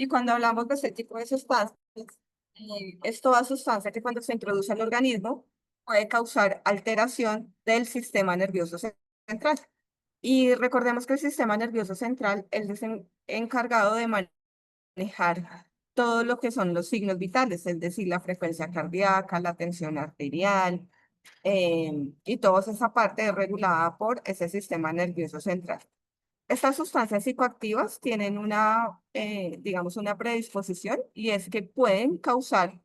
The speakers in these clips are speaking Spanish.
Y cuando hablamos de este tipo de sustancias, es toda sustancia que cuando se introduce al organismo puede causar alteración del sistema nervioso central. Y recordemos que el sistema nervioso central es el encargado de manejar todo lo que son los signos vitales, es decir, la frecuencia cardíaca, la tensión arterial, y toda esa parte es regulada por ese sistema nervioso central. Estas sustancias psicoactivas tienen digamos, una predisposición y es que pueden causar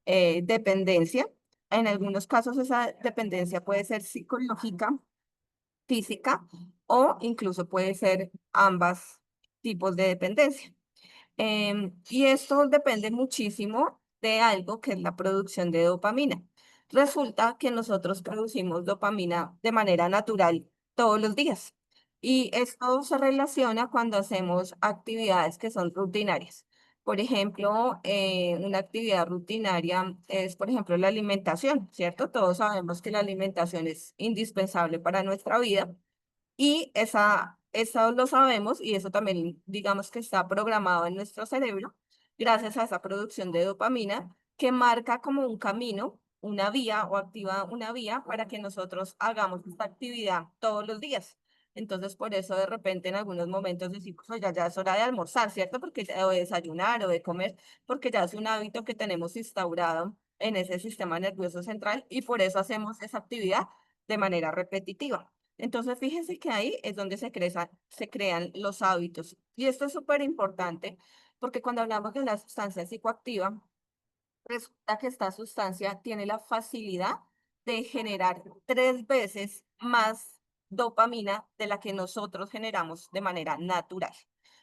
dependencia. En algunos casos esa dependencia puede ser psicológica, física o incluso puede ser ambas tipos de dependencia. Y esto depende muchísimo de algo que es la producción de dopamina. Resulta que nosotros producimos dopamina de manera natural todos los días. Y esto se relaciona cuando hacemos actividades que son rutinarias. Por ejemplo, una actividad rutinaria es, por ejemplo, la alimentación, ¿cierto? Todos sabemos que la alimentación es indispensable para nuestra vida. Y esa lo sabemos y eso también, digamos que está programado en nuestro cerebro gracias a esa producción de dopamina que marca como un camino, una vía o activa una vía para que nosotros hagamos esta actividad todos los días. Entonces, por eso de repente en algunos momentos decimos, oye, ya es hora de almorzar, ¿cierto? O de desayunar o de comer, porque ya es un hábito que tenemos instaurado en ese sistema nervioso central y por eso hacemos esa actividad de manera repetitiva. Entonces, fíjense que ahí es donde se crean los hábitos. Y esto es súper importante porque cuando hablamos de la sustancia psicoactiva, resulta que esta sustancia tiene la facilidad de generar 3 veces más dopamina de la que nosotros generamos de manera natural.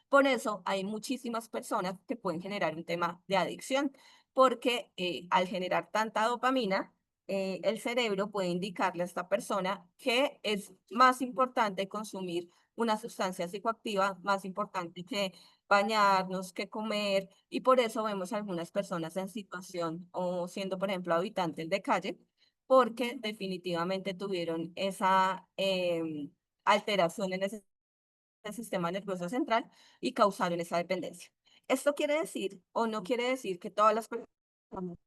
Por eso hay muchísimas personas que pueden generar un tema de adicción, porque al generar tanta dopamina, el cerebro puede indicarle a esta persona que es más importante consumir una sustancia psicoactiva, más importante que bañarnos, que comer, y por eso vemos algunas personas en situación o siendo, por ejemplo, habitantes de calle, porque definitivamente tuvieron esa alteración en ese sistema nervioso central y causaron esa dependencia. Esto quiere decir o no quiere decir que todas las personas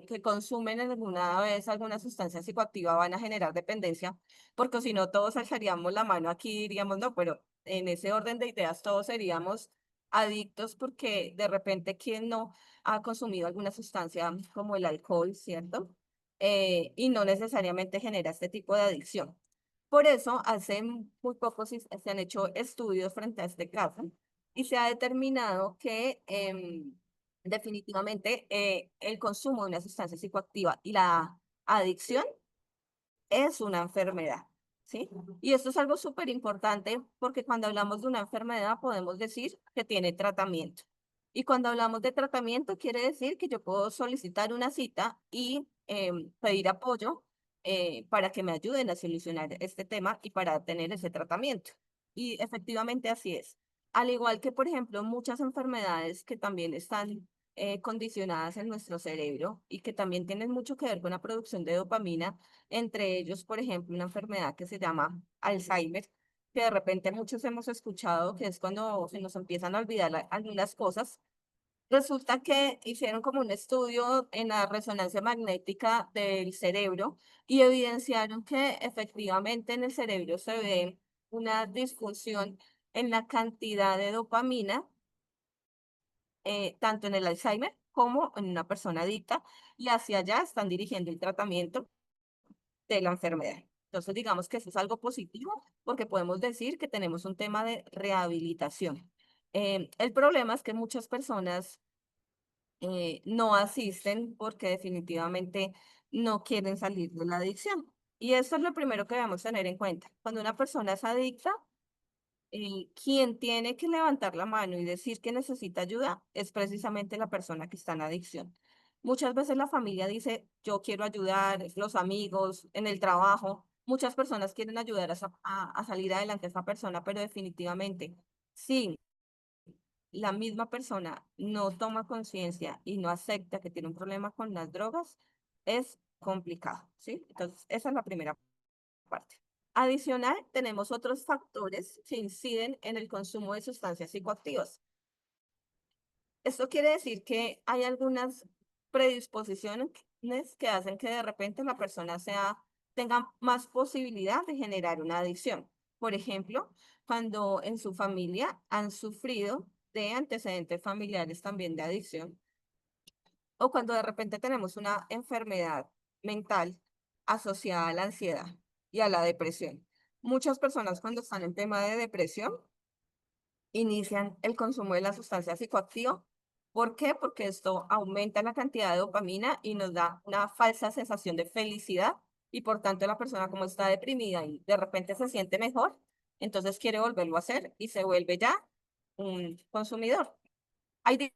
que consumen alguna vez alguna sustancia psicoactiva van a generar dependencia, porque si no todos alzaríamos la mano aquí y diríamos, no, pero en ese orden de ideas todos seríamos adictos porque de repente quien no ha consumido alguna sustancia como el alcohol, ¿cierto? Y no necesariamente genera este tipo de adicción. Por eso, hace muy poco se han hecho estudios frente a este caso y se ha determinado que definitivamente el consumo de una sustancia psicoactiva y la adicción es una enfermedad, ¿sí? Y esto es algo súper importante porque cuando hablamos de una enfermedad podemos decir que tiene tratamiento. Y cuando hablamos de tratamiento quiere decir que yo puedo solicitar una cita y pedir apoyo para que me ayuden a solucionar este tema y para tener ese tratamiento. Y efectivamente así es. Al igual que, por ejemplo, muchas enfermedades que también están condicionadas en nuestro cerebro y que también tienen mucho que ver con la producción de dopamina, entre ellos, por ejemplo, una enfermedad que se llama Alzheimer, que de repente muchos hemos escuchado, que es cuando se nos empiezan a olvidar algunas cosas. Resulta que hicieron como un estudio en la resonancia magnética del cerebro y evidenciaron que efectivamente en el cerebro se ve una disfunción en la cantidad de dopamina, tanto en el Alzheimer como en una persona adicta, y hacia allá están dirigiendo el tratamiento de la enfermedad. Entonces, digamos que eso es algo positivo porque podemos decir que tenemos un tema de rehabilitación. El problema es que muchas personas no asisten porque definitivamente no quieren salir de la adicción. Y eso es lo primero que debemos tener en cuenta. Cuando una persona es adicta, quien tiene que levantar la mano y decir que necesita ayuda es precisamente la persona que está en adicción. Muchas veces la familia dice, yo quiero ayudar, los amigos, en el trabajo, muchas personas quieren ayudar a salir adelante a esa persona, pero definitivamente, sí, la misma persona no toma conciencia y no acepta que tiene un problema con las drogas, es complicado, ¿sí? Entonces, esa es la primera parte. Adicional, tenemos otros factores que inciden en el consumo de sustancias psicoactivas. Esto quiere decir que hay algunas predisposiciones que hacen que de repente la persona tenga más posibilidad de generar una adicción. Por ejemplo, cuando en su familia han sufrido de antecedentes familiares también de adicción, o cuando de repente tenemos una enfermedad mental asociada a la ansiedad y a la depresión. Muchas personas cuando están en tema de depresión inician el consumo de la sustancia psicoactiva. ¿Por qué? Porque esto aumenta la cantidad de dopamina y nos da una falsa sensación de felicidad y por tanto la persona como está deprimida y de repente se siente mejor, entonces quiere volverlo a hacer y se vuelve ya un consumidor. Hay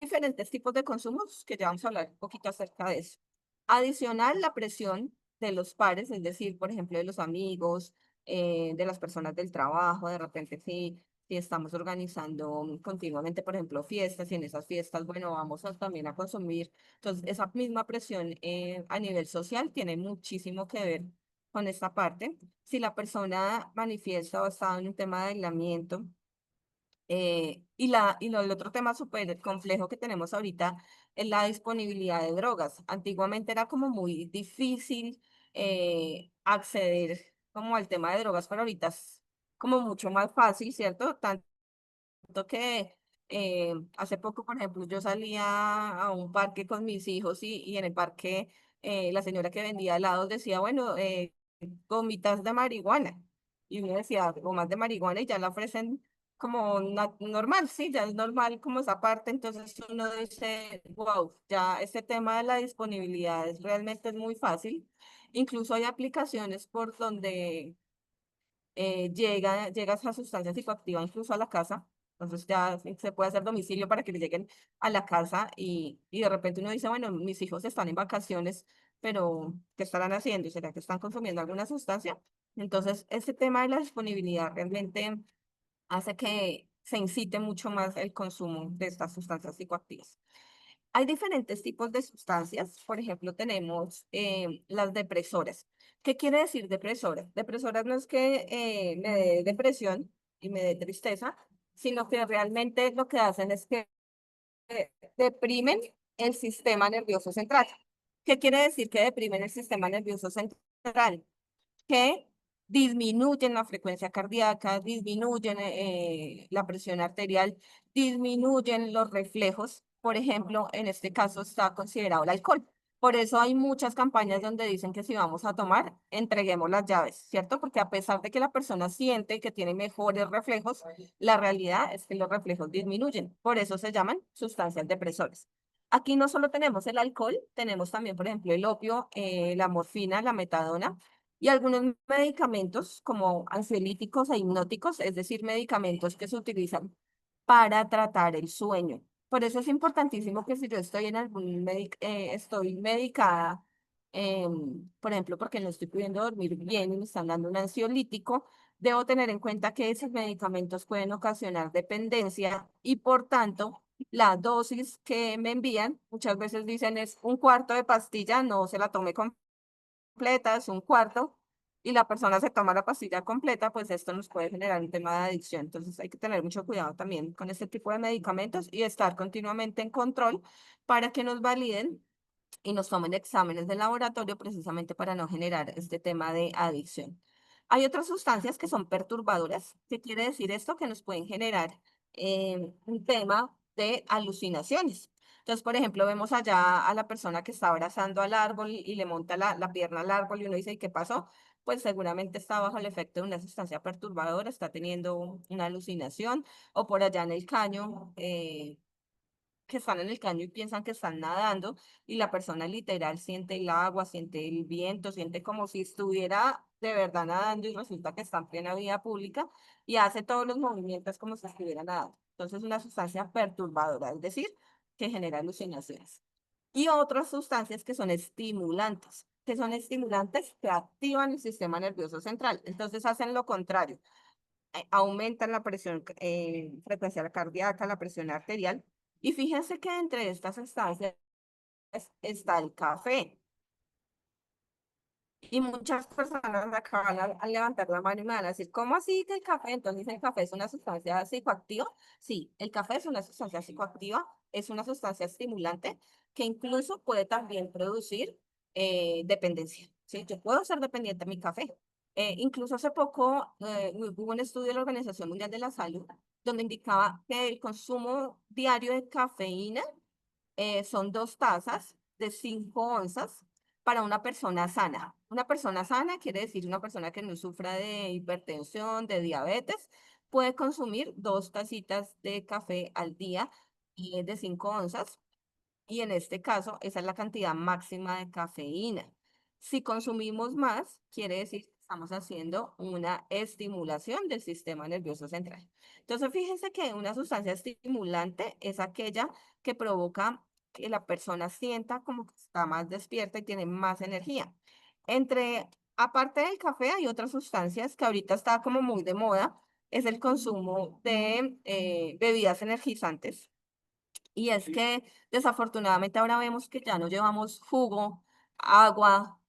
diferentes tipos de consumos que ya vamos a hablar un poquito acerca de eso. Adicional, la presión de los pares, es decir, por ejemplo, de los amigos, de las personas del trabajo, de repente si estamos organizando continuamente, por ejemplo, fiestas y en esas fiestas, bueno, vamos también a consumir. Entonces, esa misma presión a nivel social tiene muchísimo que ver con esta parte. Si la persona manifiesta o está en un tema de aislamiento, el otro tema súper complejo que tenemos ahorita es la disponibilidad de drogas. Antiguamente era como muy difícil acceder como al tema de drogas, pero ahorita es como mucho más fácil, ¿cierto? Tanto que hace poco, por ejemplo, yo salía a un parque con mis hijos y en el parque la señora que vendía helados decía, bueno, gomitas de marihuana. Y uno decía, gomas de marihuana y ya la ofrecen como normal, sí, ya es normal como esa parte. Entonces uno dice, wow, ya este tema de la disponibilidad realmente es muy fácil. Incluso hay aplicaciones por donde llega esa sustancia psicoactiva incluso a la casa. Entonces ya se puede hacer domicilio para que le lleguen a la casa y de repente uno dice, bueno, mis hijos están en vacaciones, pero ¿qué estarán haciendo? ¿Será que están consumiendo alguna sustancia? Entonces, este tema de la disponibilidad realmente hace que se incite mucho más el consumo de estas sustancias psicoactivas. Hay diferentes tipos de sustancias. Por ejemplo, tenemos las depresoras. ¿Qué quiere decir depresora? Depresoras no es que me dé depresión y me dé tristeza, sino que realmente lo que hacen es que deprimen el sistema nervioso central. ¿Qué quiere decir que deprimen el sistema nervioso central? Que disminuyen la frecuencia cardíaca, disminuyen la presión arterial, disminuyen los reflejos. Por ejemplo, en este caso está considerado el alcohol. Por eso hay muchas campañas donde dicen que si vamos a tomar, entreguemos las llaves, ¿cierto? Porque a pesar de que la persona siente que tiene mejores reflejos, la realidad es que los reflejos disminuyen. Por eso se llaman sustancias depresoras. Aquí no solo tenemos el alcohol, tenemos también, por ejemplo, el opio, la morfina, la metadona y algunos medicamentos como ansiolíticos e hipnóticos, es decir, medicamentos que se utilizan para tratar el sueño. Por eso es importantísimo que si yo estoy en estoy medicada, por ejemplo, porque no estoy pudiendo dormir bien y me están dando un ansiolítico, debo tener en cuenta que esos medicamentos pueden ocasionar dependencia y por tanto la dosis que me envían, muchas veces dicen es un cuarto de pastilla, no se la tome completa, es un cuarto, y la persona se toma la pastilla completa, pues esto nos puede generar un tema de adicción. Entonces hay que tener mucho cuidado también con este tipo de medicamentos y estar continuamente en control para que nos validen y nos tomen exámenes de laboratorio precisamente para no generar este tema de adicción. Hay otras sustancias que son perturbadoras. ¿Qué quiere decir esto? Que nos pueden generar un tema de alucinaciones. Entonces, por ejemplo, vemos allá a la persona que está abrazando al árbol y le monta la pierna al árbol y uno dice, ¿y qué pasó? Pues seguramente está bajo el efecto de una sustancia perturbadora, está teniendo una alucinación o por allá en el caño. Que están en el caño y piensan que están nadando y la persona literal siente el agua, siente el viento, siente como si estuviera de verdad nadando y resulta que está en plena vía pública y hace todos los movimientos como si estuviera nadando. Entonces, una sustancia perturbadora, es decir, que genera alucinaciones. Y otras sustancias que son estimulantes, que activan el sistema nervioso central. Entonces, hacen lo contrario, aumentan la presión frecuencia cardíaca, la presión arterial. Y fíjense que entre estas sustancias está el café. Y muchas personas acaban a levantar la mano y me van a decir, ¿cómo así que el café? Entonces, ¿el café es una sustancia psicoactiva? Sí, el café es una sustancia psicoactiva, es una sustancia estimulante que incluso puede también producir dependencia. ¿Sí? Yo puedo ser dependiente de mi café. Incluso hace poco hubo un estudio de la Organización Mundial de la Salud donde indicaba que el consumo diario de cafeína son 2 tazas de 5 onzas para una persona sana. Una persona sana quiere decir una persona que no sufra de hipertensión, de diabetes, puede consumir 2 tacitas de café al día y de 5 onzas. Y en este caso, esa es la cantidad máxima de cafeína. Si consumimos más, quiere decir que estamos haciendo una estimulación del sistema nervioso central. Entonces, fíjense que una sustancia estimulante es aquella que provoca que la persona sienta como que está más despierta y tiene más energía. Aparte del café, hay otras sustancias que ahorita está como muy de moda, es el consumo de bebidas energizantes. Y es que desafortunadamente ahora vemos que ya no llevamos jugo, agua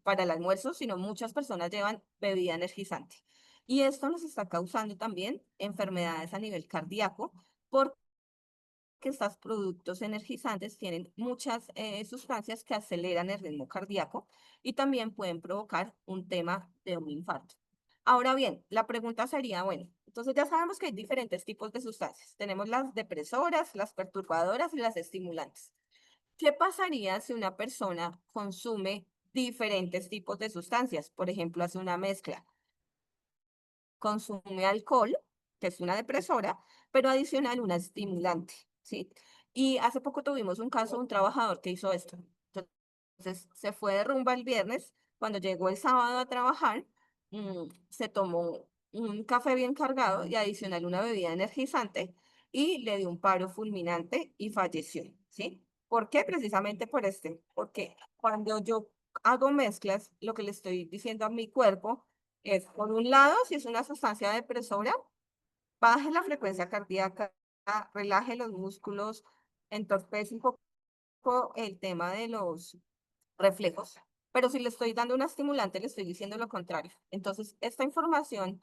para el almuerzo, sino muchas personas llevan bebida energizante. Y esto nos está causando también enfermedades a nivel cardíaco, porque estos productos energizantes tienen muchas sustancias que aceleran el ritmo cardíaco y también pueden provocar un tema de un infarto. Ahora bien, la pregunta sería, bueno, entonces ya sabemos que hay diferentes tipos de sustancias. Tenemos las depresoras, las perturbadoras y las estimulantes. ¿Qué pasaría si una persona consume diferentes tipos de sustancias? Por ejemplo, hace una mezcla, consume alcohol, que es una depresora, pero adicional una estimulante, ¿sí? Y hace poco tuvimos un caso de un trabajador que hizo esto. Entonces, se fue de rumba el viernes, cuando llegó el sábado a trabajar, se tomó un café bien cargado y adicional una bebida energizante y le dio un paro fulminante y falleció, ¿sí? ¿Por qué? Precisamente porque cuando yo hago mezclas, lo que le estoy diciendo a mi cuerpo es, por un lado, si es una sustancia depresora, baje la frecuencia cardíaca, relaje los músculos, entorpece un poco el tema de los reflejos, pero si le estoy dando un estimulante, le estoy diciendo lo contrario. Entonces, esta información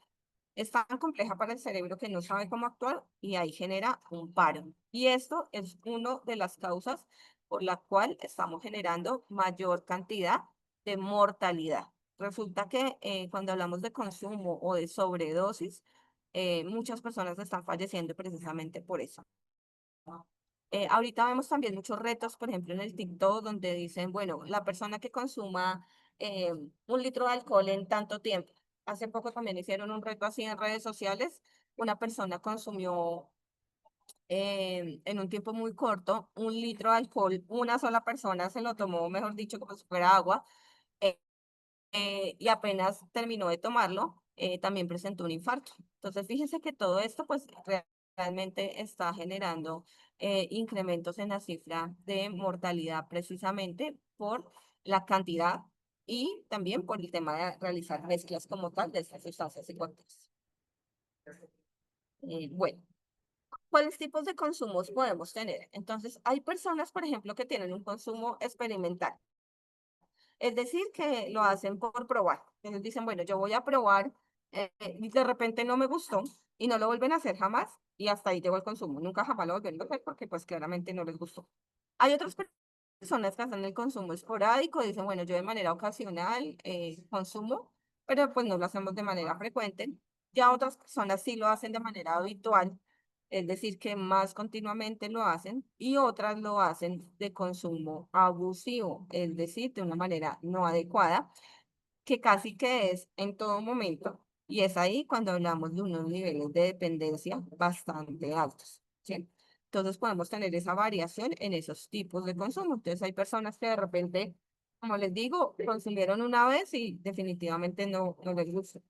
es tan compleja para el cerebro que no sabe cómo actuar y ahí genera un paro. Y esto es una de las causas por la cual estamos generando mayor cantidad de mortalidad. Resulta que cuando hablamos de consumo o de sobredosis, muchas personas están falleciendo precisamente por eso. Ahorita vemos también muchos retos, por ejemplo, en el TikTok, donde dicen, bueno, la persona que consuma 1 litro de alcohol en tanto tiempo. Hace poco también hicieron un reto así en redes sociales. Una persona consumió en un tiempo muy corto 1 litro de alcohol. Una sola persona se lo tomó, mejor dicho, como si fuera agua. eh, y apenas terminó de tomarlo, también presentó un infarto. Entonces, fíjense que todo esto, pues, realmente está generando incrementos en la cifra de mortalidad precisamente por la cantidad y también por el tema de realizar mezclas como tal de estas sustancias psicoactivas. Bueno, ¿cuáles tipos de consumos podemos tener? Entonces, hay personas, por ejemplo, que tienen un consumo experimental. Es decir, que lo hacen por probar. Entonces dicen, bueno, yo voy a probar, y de repente no me gustó y no lo vuelven a hacer jamás y hasta ahí llegó el consumo. Nunca jamás lo vuelven a hacer porque pues claramente no les gustó. Hay otras personas que hacen el consumo esporádico, dicen, bueno, yo de manera ocasional consumo, pero pues no lo hacemos de manera frecuente. Ya otras personas sí lo hacen de manera habitual, es decir, que más continuamente lo hacen, y otras lo hacen de consumo abusivo, es decir, de una manera no adecuada, que casi que es en todo momento, y es ahí cuando hablamos de unos niveles de dependencia bastante altos, ¿sí? Entonces podemos tener esa variación en esos tipos de consumo. Entonces hay personas que de repente, como les digo, consumieron una vez y definitivamente no les gusta.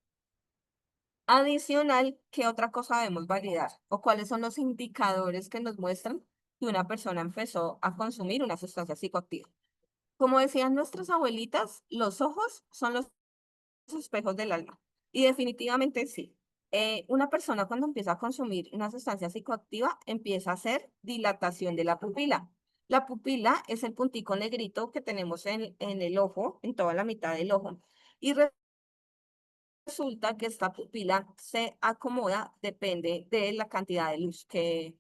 Adicional, ¿qué otra cosa debemos validar? ¿O cuáles son los indicadores que nos muestran que una persona empezó a consumir una sustancia psicoactiva? Como decían nuestras abuelitas, los ojos son los espejos del alma. Y definitivamente sí. Una persona cuando empieza a consumir una sustancia psicoactiva empieza a hacer dilatación de la pupila. La pupila es el puntico negrito que tenemos en el ojo, en toda la mitad del ojo. Y resulta que esta pupila se acomoda, depende de la cantidad de luz que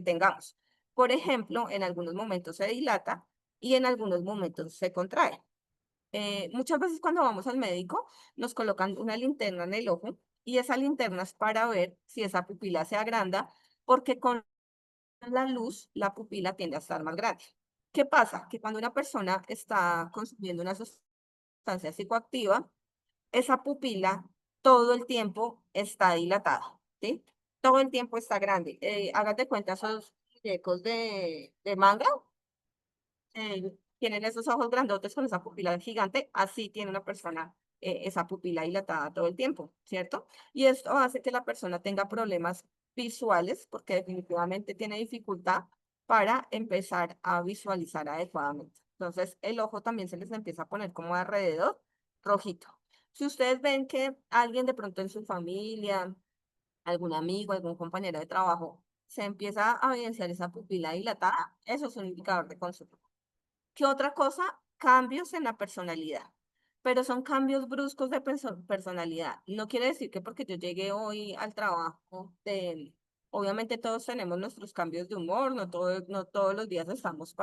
tengamos. Por ejemplo, en algunos momentos se dilata y en algunos momentos se contrae. Muchas veces cuando vamos al médico nos colocan una linterna en el ojo y esa linterna es para ver si esa pupila se agranda, porque con la luz la pupila tiende a estar más grande. ¿Qué pasa? Que cuando una persona está consumiendo una sustancia psicoactiva, esa pupila todo el tiempo está dilatada, ¿sí? Todo el tiempo está grande. Hágate cuenta esos muñecos de manga, tienen esos ojos grandotes con esa pupila gigante, así tiene una persona esa pupila dilatada todo el tiempo, ¿cierto? Y esto hace que la persona tenga problemas visuales porque definitivamente tiene dificultad para empezar a visualizar adecuadamente. Entonces, el ojo también se les empieza a poner como alrededor rojito. Si ustedes ven que alguien de pronto en su familia, algún amigo, algún compañero de trabajo, se empieza a evidenciar esa pupila dilatada, eso es un indicador de consumo. ¿Qué otra cosa? Cambios en la personalidad. Pero son cambios bruscos de personalidad. No quiere decir que porque yo llegué hoy al trabajo, obviamente todos tenemos nuestros cambios de humor, no todos los días estamos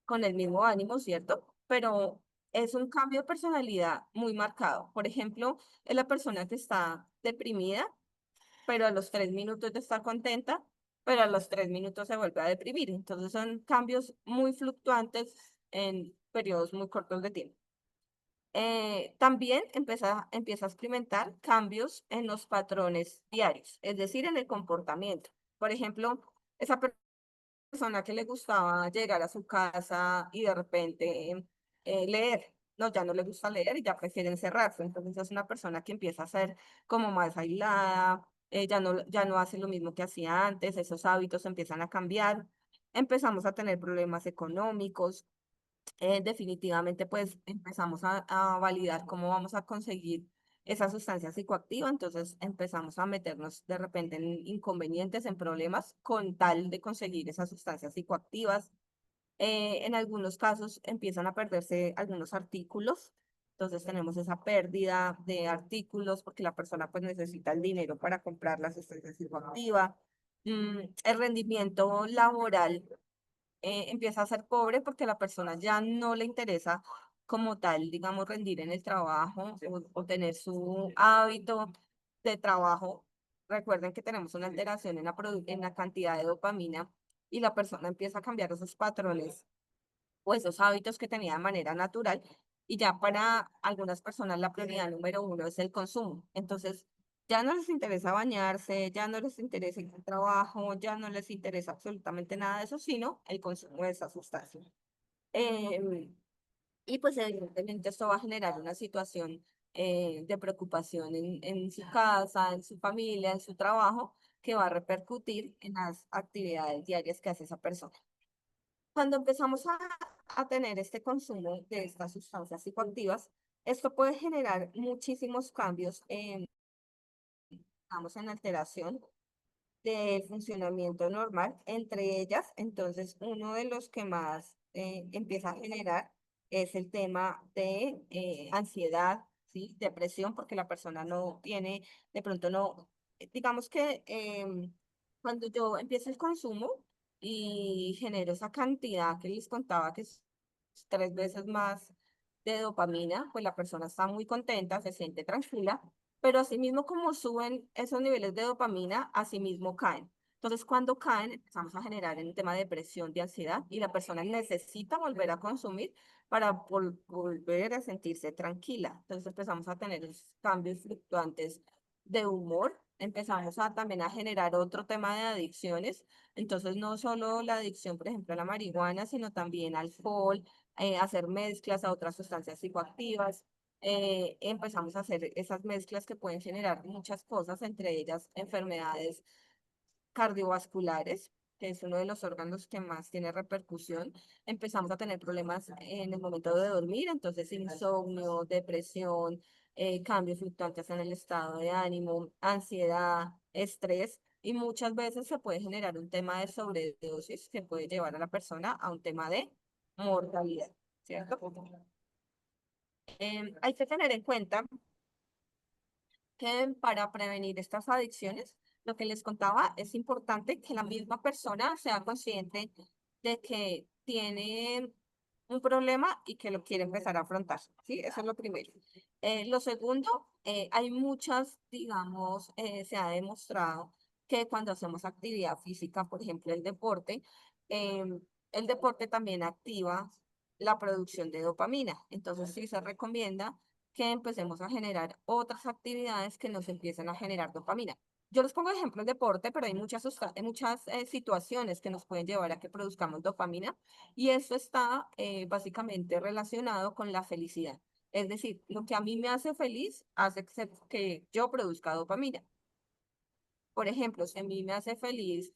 con el mismo ánimo, ¿cierto? Pero es un cambio de personalidad muy marcado. Por ejemplo, es la persona que está deprimida, pero a los 3 minutos de estar contenta, pero a los 3 minutos se vuelve a deprimir. Entonces son cambios muy fluctuantes en periodos muy cortos de tiempo. También empieza a experimentar cambios en los patrones diarios, es decir, en el comportamiento. Por ejemplo, esa persona que le gustaba llegar a su casa y de repente leer, no, ya no le gusta leer y ya prefiere encerrarse. Entonces es una persona que empieza a ser como más aislada, ya no hace lo mismo que hacía antes, esos hábitos empiezan a cambiar, empezamos a tener problemas económicos. Definitivamente pues empezamos a validar cómo vamos a conseguir esa sustancia psicoactiva, entonces empezamos a meternos de repente en inconvenientes, en problemas con tal de conseguir esas sustancias psicoactivas. En algunos casos empiezan a perderse algunos artículos, entonces tenemos esa pérdida de artículos porque la persona pues necesita el dinero para comprar la sustancia psicoactiva. El rendimiento laboral empieza a ser pobre porque a la persona ya no le interesa como tal, digamos, rendir en el trabajo o tener su hábito de trabajo. Recuerden que tenemos una alteración en en la cantidad de dopamina y la persona empieza a cambiar esos patrones o esos hábitos que tenía de manera natural. Y ya para algunas personas la prioridad número uno es el consumo. Entonces, ya no les interesa bañarse, ya no les interesa ir al trabajo, ya no les interesa absolutamente nada de eso, sino el consumo de esa sustancia. Em, y pues evidentemente esto va a generar una situación de preocupación en su casa, en su familia, en su trabajo, que va a repercutir en las actividades diarias que hace esa persona. Cuando empezamos a tener este consumo de estas sustancias psicoactivas, esto puede generar muchísimos cambios digamos, en alteración del funcionamiento normal. Entre ellas, entonces, uno de los que más empieza a generar es el tema de ansiedad, ¿sí? Depresión, porque la persona no tiene, de pronto no, digamos que cuando yo empiezo el consumo y genero esa cantidad que les contaba, que es 3 veces más de dopamina, pues la persona está muy contenta, se siente tranquila, pero asimismo como suben esos niveles de dopamina, asimismo caen. Entonces, cuando caen, empezamos a generar el tema de depresión, de ansiedad, y la persona necesita volver a consumir para volver a sentirse tranquila. Entonces, empezamos a tener esos cambios fluctuantes de humor, empezamos también a generar otro tema de adicciones. Entonces, no solo la adicción, por ejemplo, a la marihuana, sino también alcohol, hacer mezclas a otras sustancias psicoactivas. Empezamos a hacer esas mezclas que pueden generar muchas cosas, entre ellas enfermedades cardiovasculares, que es uno de los órganos que más tiene repercusión. Empezamos a tener problemas en el momento de dormir, entonces insomnio, depresión, cambios fluctuantes en el estado de ánimo, ansiedad, estrés. y muchas veces se puede generar un tema de sobredosis que puede llevar a la persona a un tema de mortalidad, ¿cierto? Hay que tener en cuenta que para prevenir estas adicciones, lo que les contaba, es importante que la misma persona sea consciente de que tiene un problema y que lo quiere empezar a afrontar, ¿sí? Eso es lo primero. Lo segundo, hay muchas, digamos, se ha demostrado que cuando hacemos actividad física, por ejemplo, el deporte también activa la producción de dopamina. Entonces, sí se recomienda que empecemos a generar otras actividades que nos empiecen a generar dopamina. Yo les pongo ejemplo el deporte, pero hay muchas situaciones que nos pueden llevar a que produzcamos dopamina y eso está básicamente relacionado con la felicidad. Es decir, lo que a mí me hace feliz hace que yo produzca dopamina. Por ejemplo, si a mí me hace feliz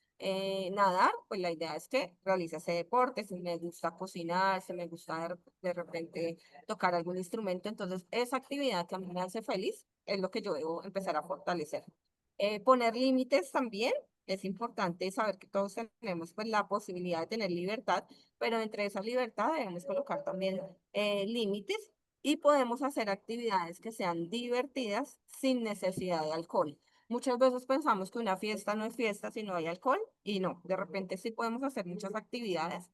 nadar, pues la idea es que realice ese deporte. Si me gusta cocinar, si me gusta de repente tocar algún instrumento, entonces esa actividad que a mí me hace feliz es lo que yo debo empezar a fortalecer. Poner límites también. Es importante saber que todos tenemos pues, la posibilidad de tener libertad, pero entre esa libertad debemos colocar también límites y podemos hacer actividades que sean divertidas sin necesidad de alcohol. Muchas veces pensamos que una fiesta no es fiesta si no hay alcohol y no, de repente sí podemos hacer muchas actividades,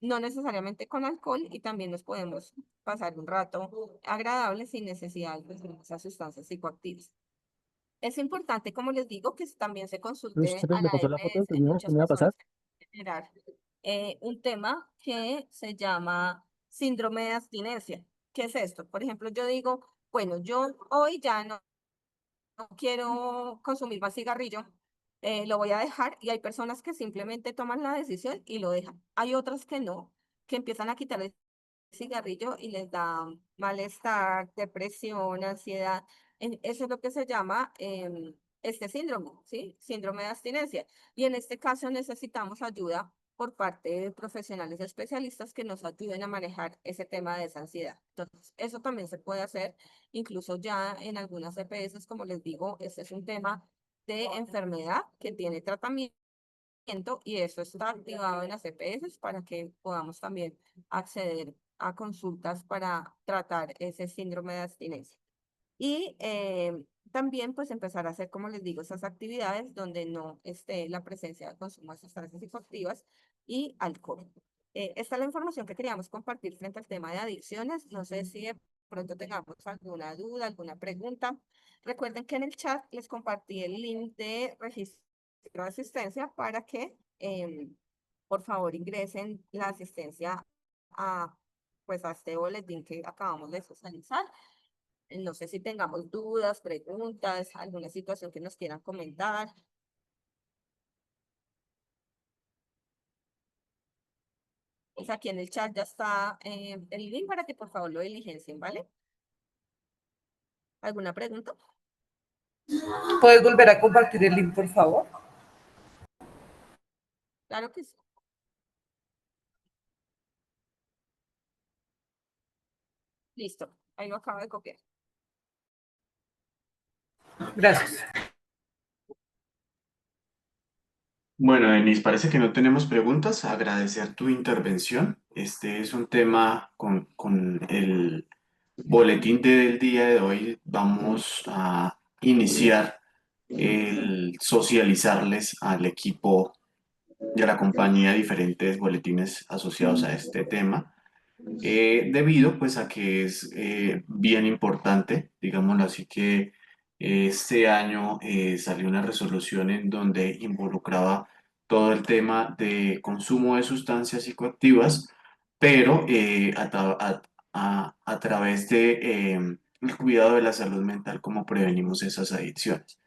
no necesariamente con alcohol y también nos podemos pasar un rato agradable sin necesidad de esas sustancias psicoactivas. Es importante, como les digo, que también se Luis, consulte ¿chévere? a ¿Le la pasó la foto EPS. que me dijo que Muchas me iba a pasar? personas pueden generar un tema que se llama síndrome de abstinencia. ¿Qué es esto? Por ejemplo, yo digo, bueno, yo hoy ya no quiero consumir más cigarrillo, lo voy a dejar y hay personas que simplemente toman la decisión y lo dejan. Hay otras que no, que empiezan a quitar el cigarrillo y les da malestar, depresión, ansiedad. Eso es lo que se llama este síndrome, ¿sí? Síndrome de abstinencia. Y en este caso necesitamos ayuda por parte de profesionales especialistas que nos ayuden a manejar ese tema de esa ansiedad. Entonces, eso también se puede hacer, incluso ya en algunas EPS, como les digo, este es un tema de enfermedad que tiene tratamiento y eso está activado en las EPS para que podamos también acceder a consultas para tratar ese síndrome de abstinencia. Y también pues empezar a hacer, como les digo, esas actividades donde no esté la presencia de consumo de sustancias psicoactivas y alcohol. Esta es la información que queríamos compartir frente al tema de adicciones. No sé si de pronto tengamos alguna duda, alguna pregunta. Recuerden que en el chat les compartí el link de registro de asistencia para que por favor ingresen la asistencia a, pues, a este boletín que acabamos de socializar. No sé si tengamos dudas, preguntas, alguna situación que nos quieran comentar. Pues aquí en el chat ya está el link para que por favor lo diligencien, ¿vale? ¿Alguna pregunta? ¿Puedes volver a compartir el link, por favor? Claro que sí. Listo. Ahí lo acabo de copiar. Gracias. Bueno, Denis, parece que no tenemos preguntas. Agradecer tu intervención. Este es un tema con el boletín del día de hoy. Vamos a iniciar el socializarles al equipo de la compañía diferentes boletines asociados a este tema, debido pues a que es bien importante, digámoslo así que este año salió una resolución en donde involucraba todo el tema de consumo de sustancias psicoactivas, pero a través de el cuidado de la salud mental, cómo prevenimos esas adicciones.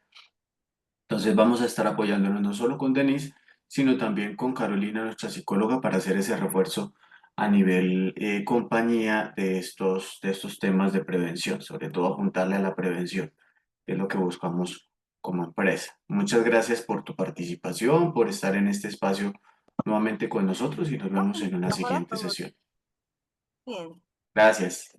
Entonces vamos a estar apoyándonos no solo con Denise, sino también con Carolina, nuestra psicóloga, para hacer ese refuerzo a nivel compañía de estos temas de prevención, sobre todo apuntarle a la prevención, que es lo que buscamos como empresa. Muchas gracias por tu participación, por estar en este espacio nuevamente con nosotros y nos No, vemos en una para siguiente todos. sesión. Bien. Gracias.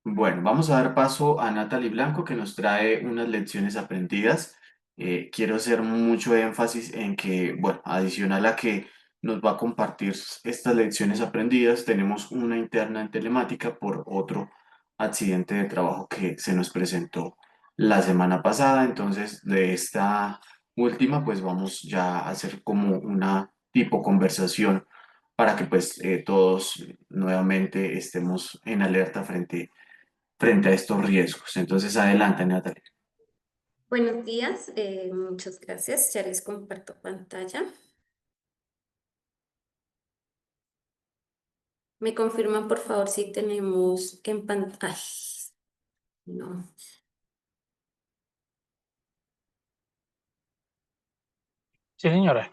Bueno, vamos a dar paso a Natalie Blanco, que nos trae unas lecciones aprendidas quiero hacer mucho énfasis en que, bueno, adicional a que nos va a compartir estas lecciones aprendidas, tenemos una interna en telemática por otro accidente de trabajo que se nos presentó la semana pasada. Entonces, de esta última, pues vamos ya a hacer como una tipo conversación para que pues todos nuevamente estemos en alerta frente a estos riesgos. Entonces, adelante, Natalia. Buenos días, muchas gracias. Ya les comparto pantalla. ¿Me confirman, por favor, si tenemos en pantalla? No. Sí, señora.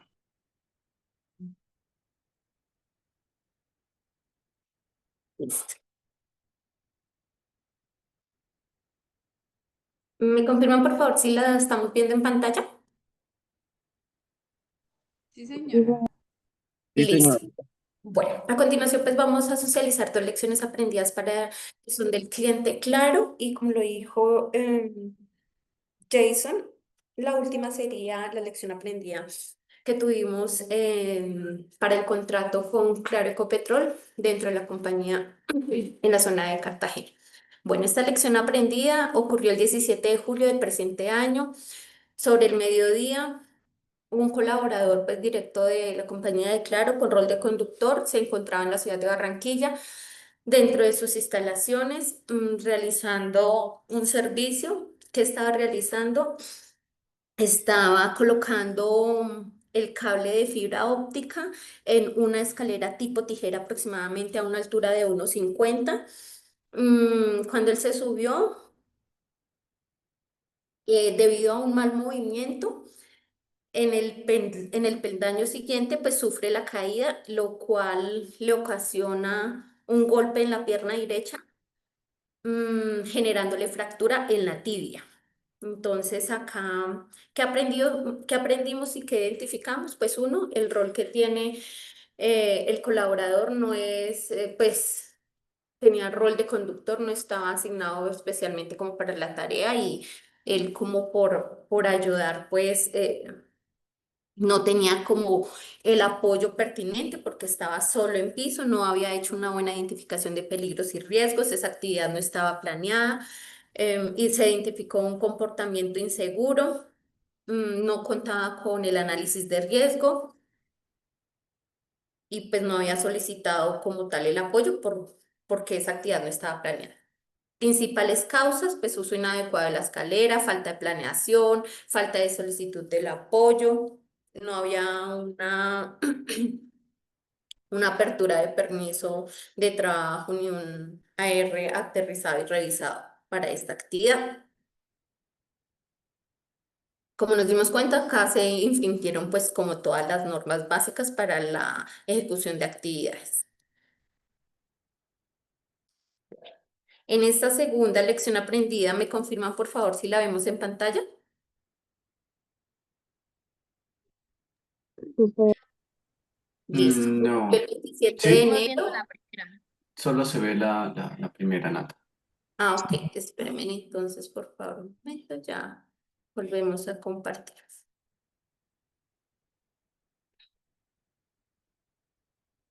Listo. ¿Me confirman, por favor, si la estamos viendo en pantalla? Sí, señora. Sí, Listo. señora. Bueno, a continuación pues vamos a socializar dos lecciones aprendidas para que son del cliente claro y como lo dijo Jason, la última sería la lección aprendida que tuvimos para el contrato con Claro Ecopetrol dentro de la compañía en la zona de Cartagena. Bueno, esta lección aprendida ocurrió el 17 de julio del presente año. Sobre el mediodía, un colaborador pues, directo de la compañía de Claro con rol de conductor se encontraba en la ciudad de Barranquilla dentro de sus instalaciones realizando un servicio que estaba realizando. Estaba colocando el cable de fibra óptica en una escalera tipo tijera aproximadamente a una altura de 1,50. Cuando él se subió, debido a un mal movimiento, en el peldaño siguiente, pues sufre la caída, lo cual le ocasiona un golpe en la pierna derecha, generándole fractura en la tibia. Entonces acá, qué aprendimos y qué identificamos? Pues uno, el rol que tiene el colaborador no es, pues tenía rol de conductor, no estaba asignado especialmente como para la tarea y él como por ayudar, pues no tenía como el apoyo pertinente porque estaba solo en piso, no había hecho una buena identificación de peligros y riesgos, esa actividad no estaba planeada, y se identificó un comportamiento inseguro, no contaba con el análisis de riesgo y pues no había solicitado como tal el apoyo porque esa actividad no estaba planeada. Principales causas, pues uso inadecuado de la escalera, falta de planeación, falta de solicitud del apoyo, no había una apertura de permiso de trabajo ni un AR aterrizado y revisado para esta actividad. Como nos dimos cuenta, acá se infringieron pues como todas las normas básicas para la ejecución de actividades. En esta segunda lección aprendida, ¿me confirman por favor si la vemos en pantalla? Listo. No, El 27 de sí, Estamos viendo enero. la primera. solo se ve la primera nata. Ah, ok. Espérenme entonces, por favor, un momento, ya volvemos a compartir.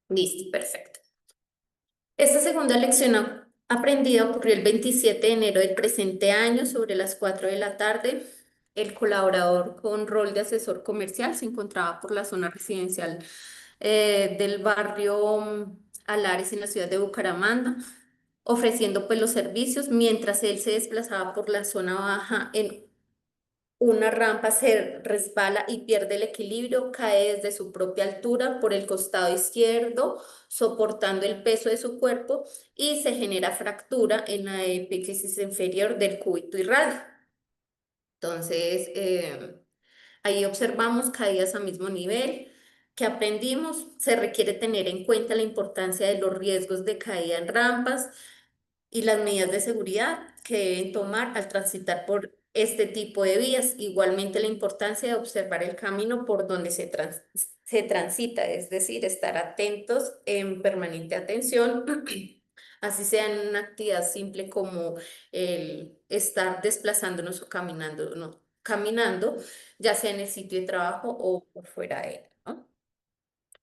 Listo, perfecto. Esta segunda lección aprendida ocurrió el 27 de enero del presente año sobre las 4 de la tarde. El colaborador con rol de asesor comercial se encontraba por la zona residencial del barrio Alares en la ciudad de Bucaramanga, ofreciendo pues los servicios mientras él se desplazaba por la zona baja en una rampa, se resbala y pierde el equilibrio, cae desde su propia altura por el costado izquierdo, soportando el peso de su cuerpo y se genera fractura en la epífisis inferior del cúbito y radio. Entonces, ahí observamos caídas a mismo nivel. ¿Qué aprendimos? Se requiere tener en cuenta la importancia de los riesgos de caída en rampas y las medidas de seguridad que deben tomar al transitar por este tipo de vías. Igualmente la importancia de observar el camino por donde se transita, es decir, estar atentos en permanente atención, así sea en una actividad simple como el estar desplazándonos o caminando, ¿no? caminando, ya sea en el sitio de trabajo o por fuera de él, ¿no?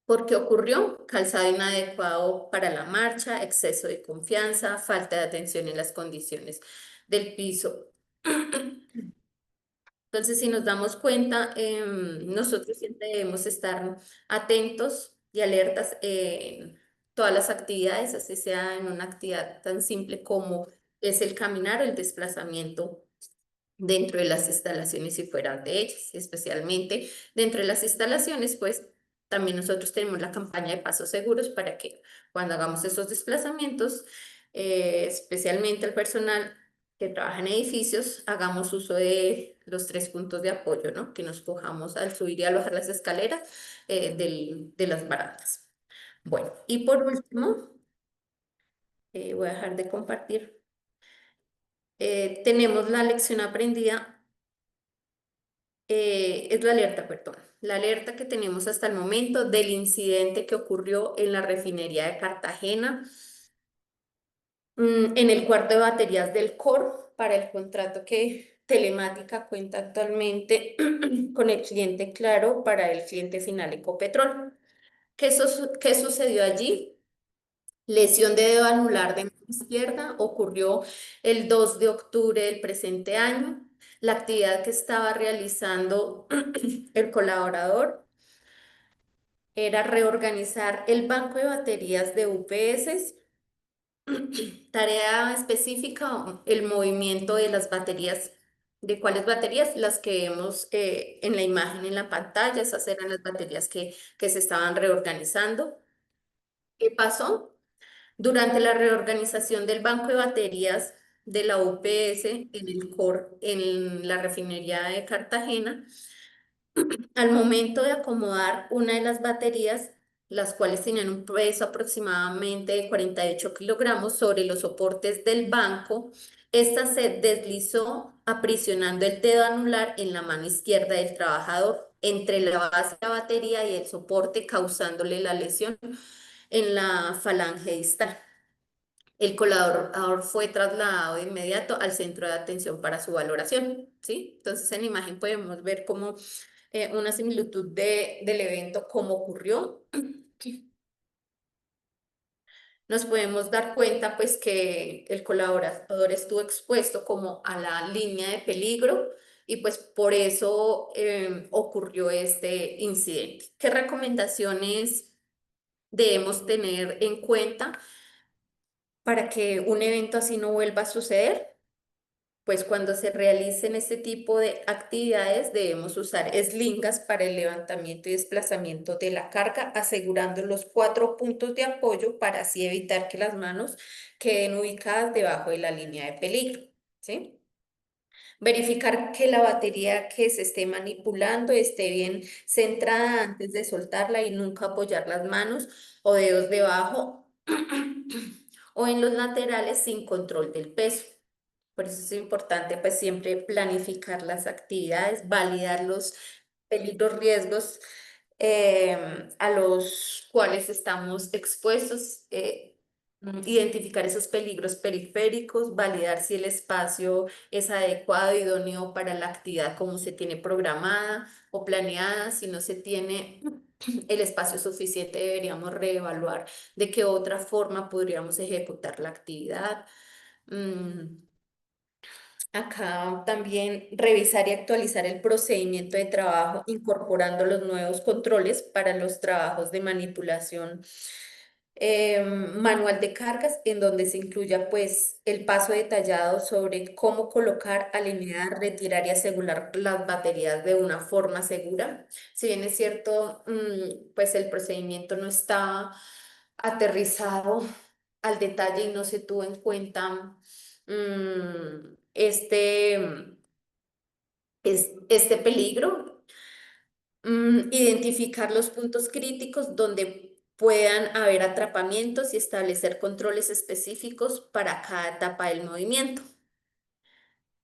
¿Por qué ocurrió? Calzado inadecuado para la marcha, exceso de confianza, falta de atención en las condiciones del piso. Entonces, si nos damos cuenta, nosotros siempre debemos estar atentos y alertas en todas las actividades, así sea en una actividad tan simple como es el caminar o el desplazamiento dentro de las instalaciones y fuera de ellas, especialmente dentro de las instalaciones, pues también nosotros tenemos la campaña de pasos seguros para que cuando hagamos esos desplazamientos, especialmente el personal que trabaja en edificios, hagamos uso de los 3 puntos de apoyo, ¿no? Que nos cojamos al subir y al bajar las escaleras de las barandas. Bueno, y por último, voy a dejar de compartir. Tenemos la lección aprendida, es la alerta, perdón, la alerta que tenemos hasta el momento del incidente que ocurrió en la refinería de Cartagena, en el cuarto de baterías del COR para el contrato que Telemática cuenta actualmente con el cliente Claro para el cliente final Ecopetrol. ¿Qué sucedió allí? Lesión de dedo anular de mano izquierda ocurrió el 2 de octubre del presente año. La actividad que estaba realizando el colaborador era reorganizar el banco de baterías de UPS. Tarea específica, el movimiento de las baterías. ¿De cuáles baterías? Las que vemos en la imagen en la pantalla. Esas eran las baterías que se estaban reorganizando. ¿Qué pasó? Durante la reorganización del banco de baterías de la UPS en el COR, en la refinería de Cartagena, al momento de acomodar una de las baterías, las cuales tenían un peso aproximadamente de 48 kilogramos sobre los soportes del banco, esta se deslizó aprisionando el dedo anular en la mano izquierda del trabajador entre la base de la batería y el soporte, causándole la lesión en la falange distal. El colaborador fue trasladado de inmediato al centro de atención para su valoración, ¿sí? Entonces en la imagen podemos ver como una similitud del evento, cómo ocurrió. Nos podemos dar cuenta pues que el colaborador estuvo expuesto como a la línea de peligro y pues por eso ocurrió este incidente. ¿Qué recomendaciones debemos tener en cuenta para que un evento así no vuelva a suceder? Pues cuando se realicen este tipo de actividades debemos usar eslingas para el levantamiento y desplazamiento de la carga, asegurando los 4 puntos de apoyo para así evitar que las manos queden ubicadas debajo de la línea de peligro, ¿sí? Verificar que la batería que se esté manipulando esté bien centrada antes de soltarla y nunca apoyar las manos o dedos debajo o en los laterales sin control del peso. Por eso es importante pues siempre planificar las actividades, validar los peligros, riesgos a los cuales estamos expuestos, identificar esos peligros periféricos, validar si el espacio es adecuado, idóneo para la actividad como se tiene programada o planeada. Si no se tiene el espacio suficiente, deberíamos reevaluar de qué otra forma podríamos ejecutar la actividad. Acá también revisar y actualizar el procedimiento de trabajo, incorporando los nuevos controles para los trabajos de manipulación manual de cargas, en donde se incluya pues el paso detallado sobre cómo colocar, alinear, retirar y asegurar las baterías de una forma segura. Si bien es cierto, pues el procedimiento no está aterrizado al detalle y no se tuvo en cuenta este peligro, identificar los puntos críticos donde puedan haber atrapamientos y establecer controles específicos para cada etapa del movimiento.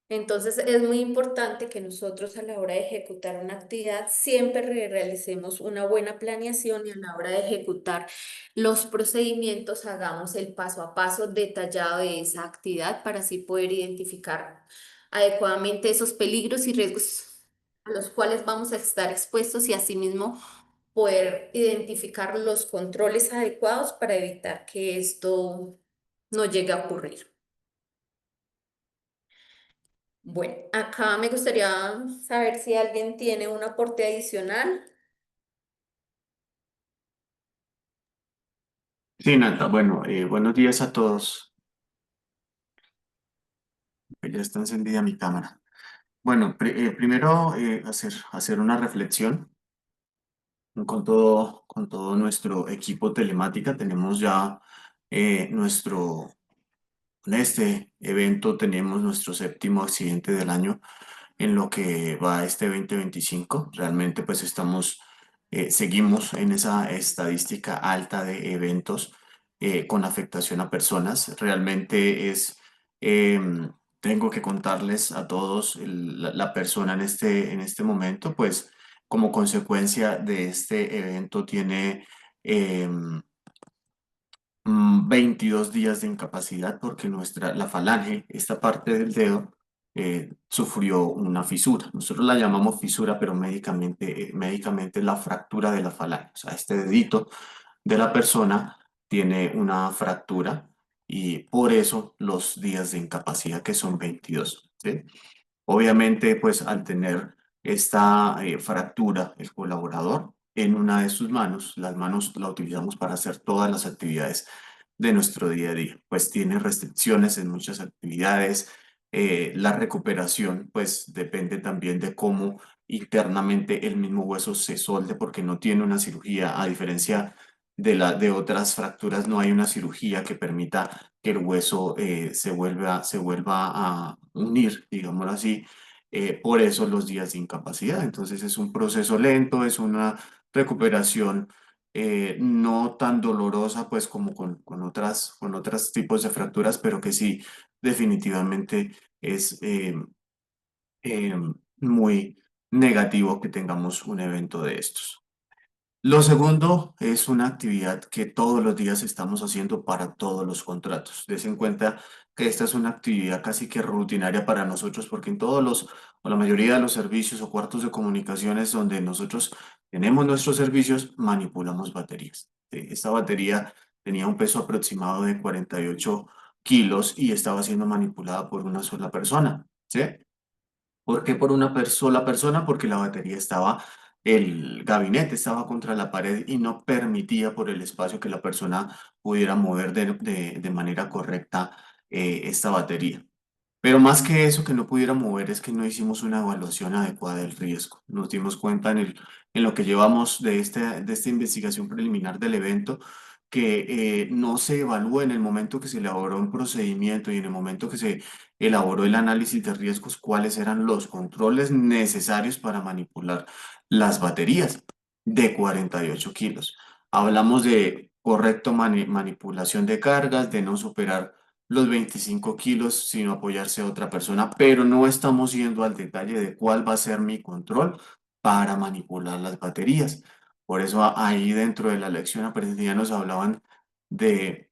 Entonces es muy importante que nosotros a la hora de ejecutar una actividad siempre realicemos una buena planeación y a la hora de ejecutar los procedimientos hagamos el paso a paso detallado de esa actividad para así poder identificar adecuadamente esos peligros y riesgos a los cuales vamos a estar expuestos y asimismo poder identificar los controles adecuados para evitar que esto no llegue a ocurrir. Bueno, acá me gustaría saber si alguien tiene un aporte adicional. Sí, Nata, bueno, buenos días a todos. Ya está encendida mi cámara. Bueno, primero hacer una reflexión con todo nuestro equipo telemática. Tenemos ya nuestro, en este evento tenemos nuestro séptimo accidente del año en lo que va este 2025. Realmente pues seguimos en esa estadística alta de eventos con afectación a personas. Realmente tengo que contarles a todos la persona en este momento, pues como consecuencia de este evento tiene... em, 22 días de incapacidad porque la falange, esta parte del dedo, sufrió una fisura. Nosotros la llamamos fisura, pero médicamente es la fractura de la falange. O sea, este dedito de la persona tiene una fractura y por eso los días de incapacidad que son 22, ¿sí? Obviamente, pues al tener esta fractura, el colaborador en una de sus manos, las manos la utilizamos para hacer todas las actividades de nuestro día a día, pues tiene restricciones en muchas actividades. La recuperación, pues depende también de cómo internamente el mismo hueso se solde, porque no tiene una cirugía, a diferencia de otras fracturas, no hay una cirugía que permita que el hueso se vuelva a unir, digámoslo así. Por eso los días de incapacidad. Entonces es un proceso lento, es una recuperación no tan dolorosa pues como con otros tipos de fracturas, pero que sí definitivamente es eh, muy negativo que tengamos un evento de estos. Lo segundo es una actividad que todos los días estamos haciendo para todos los contratos. Des en cuenta que esta es una actividad casi que rutinaria para nosotros porque en o la mayoría de los servicios o cuartos de comunicaciones donde nosotros tenemos nuestros servicios, manipulamos baterías. Esta batería tenía un peso aproximado de 48 kilos y estaba siendo manipulada por una sola persona, ¿sí? ¿Por qué por una sola persona? Porque el gabinete estaba contra la pared y no permitía por el espacio que la persona pudiera mover de manera correcta esta batería. Pero más que eso, que no pudiera mover, es que no hicimos una evaluación adecuada del riesgo. Nos dimos cuenta en lo que llevamos de esta investigación preliminar del evento, que no se evalúa en el momento que se elaboró un procedimiento y en el momento que se elaboró el análisis de riesgos cuáles eran los controles necesarios para manipular las baterías de 48 kilos. Hablamos de manipulación de cargas, de no superar los 25 kilos, sino apoyarse a otra persona, pero no estamos yendo al detalle de cuál va a ser mi control para manipular las baterías. Por eso ahí dentro de la lección aprendida nos hablaban de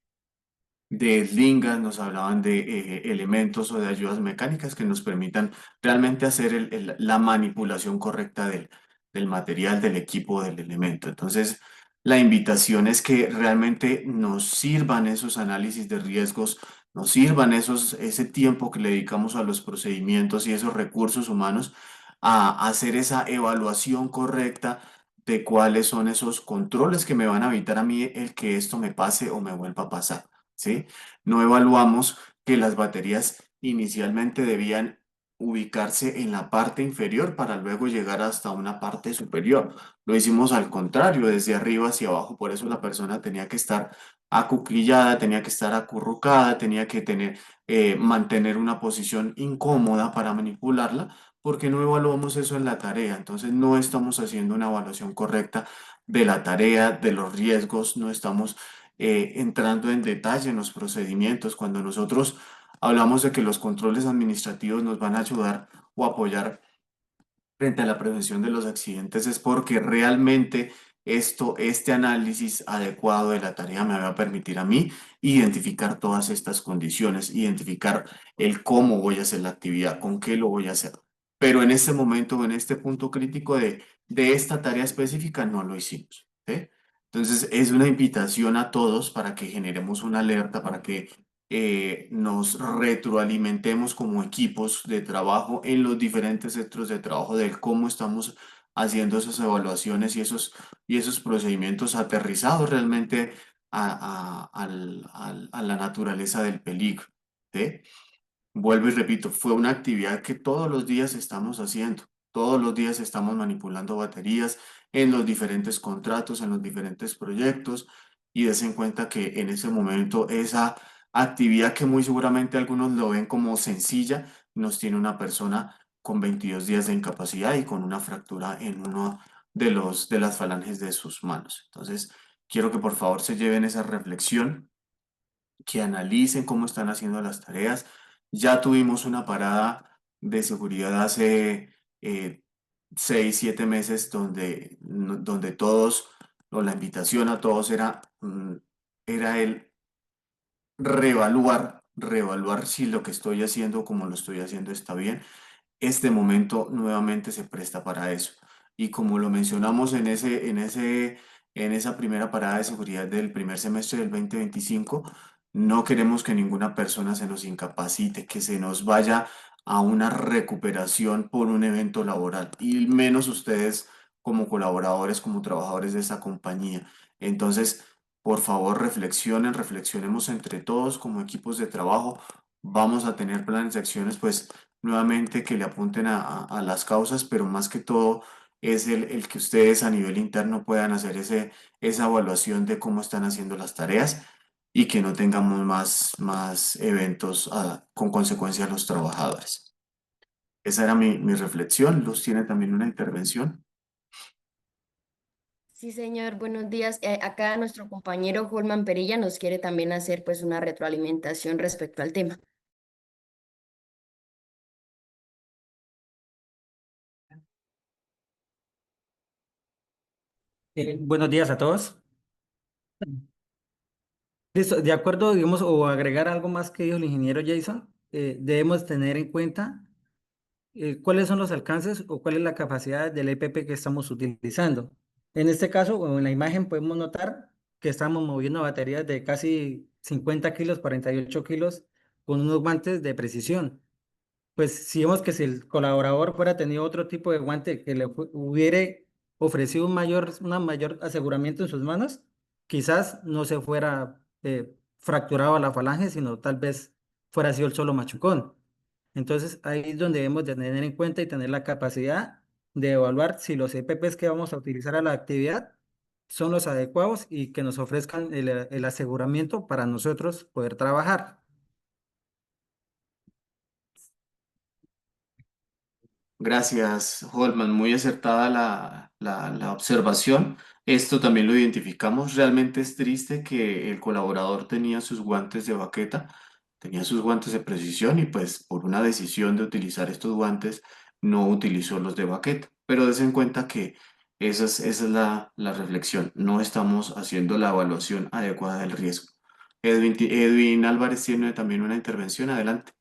lingas, nos hablaban de elementos o de ayudas mecánicas que nos permitan realmente hacer la manipulación correcta del material, del equipo, del elemento. Entonces, la invitación es que realmente nos sirvan esos análisis de riesgos, nos sirvan ese tiempo que le dedicamos a los procedimientos y esos recursos humanos a hacer esa evaluación correcta de cuáles son esos controles que me van a evitar a mí el que esto me pase o me vuelva a pasar. ¿Sí? No evaluamos que las baterías inicialmente debían ubicarse en la parte inferior para luego llegar hasta una parte superior. Lo hicimos al contrario, desde arriba hacia abajo, por eso la persona tenía que estar acuclillada, tenía que estar acurrucada, tenía que mantener una posición incómoda para manipularla, porque no evaluamos eso en la tarea. Entonces no estamos haciendo una evaluación correcta de la tarea, de los riesgos, no estamos entrando en detalle en los procedimientos. Cuando nosotros hablamos de que los controles administrativos nos van a ayudar o apoyar frente a la prevención de los accidentes, es porque realmente este análisis adecuado de la tarea me va a permitir a mí identificar todas estas condiciones, identificar el cómo voy a hacer la actividad, con qué lo voy a hacer. pero en este momento, en este punto crítico de esta tarea específica, no lo hicimos. ¿Sí? Entonces, es una invitación a todos para que generemos una alerta, para que nos retroalimentemos como equipos de trabajo en los diferentes centros de trabajo del cómo estamos haciendo esas evaluaciones y esos procedimientos aterrizados realmente a la naturaleza del peligro. ¿Sí? Vuelvo y repito, fue una actividad que todos los días estamos haciendo. Todos los días estamos manipulando baterías en los diferentes contratos, en los diferentes proyectos, y des en cuenta que en ese momento esa actividad que muy seguramente algunos lo ven como sencilla, nos tiene una persona con 22 días de incapacidad y con una fractura en uno de las falanges de sus manos. Entonces, quiero que por favor se lleven esa reflexión, que analicen cómo están haciendo las tareas. Ya tuvimos una parada de seguridad hace 6, 7 meses donde todos, o la invitación a todos era el reevaluar si lo que estoy haciendo, como lo estoy haciendo, está bien. Este momento nuevamente se presta para eso. Y como lo mencionamos en esa primera parada de seguridad del primer semestre del 2025, no queremos que ninguna persona se nos incapacite, que se nos vaya a una recuperación por un evento laboral, y menos ustedes como colaboradores, como trabajadores de esta compañía. Entonces, por favor, reflexionemos entre todos como equipos de trabajo. Vamos a tener planes de acciones, pues nuevamente que le apunten a las causas, pero más que todo es el que ustedes a nivel interno puedan hacer esa evaluación de cómo están haciendo las tareas y que no tengamos más eventos con consecuencia a los trabajadores. Esa era mi reflexión. Luz tiene también una intervención. Sí, señor, buenos días. Acá nuestro compañero Holman Perilla nos quiere también hacer pues una retroalimentación respecto al tema. Buenos días a todos. Listo, de acuerdo, digamos, o agregar algo más que dijo el ingeniero Jason, debemos tener en cuenta cuáles son los alcances o cuál es la capacidad del EPP que estamos utilizando. En este caso, o en la imagen, podemos notar que estamos moviendo baterías de casi 50 kilos, 48 kilos, con unos guantes de precisión. Pues si vemos que si el colaborador fuera tenido otro tipo de guante que le hubiere ofrecido una mayor aseguramiento en sus manos, quizás no se fuera fracturado la falange, sino tal vez fuera sido el solo machucón. Entonces ahí es donde debemos de tener en cuenta y tener la capacidad de evaluar si los EPPs que vamos a utilizar a la actividad son los adecuados y que nos ofrezcan el aseguramiento para nosotros poder trabajar. Gracias, Holman. Muy acertada la observación. Esto también lo identificamos. Realmente es triste que el colaborador tenía sus guantes de baqueta, tenía sus guantes de precisión y pues por una decisión de utilizar estos guantes no utilizó los de baqueta. Pero des en cuenta que esa es la reflexión. No estamos haciendo la evaluación adecuada del riesgo. Edwin Álvarez tiene también una intervención. Adelante.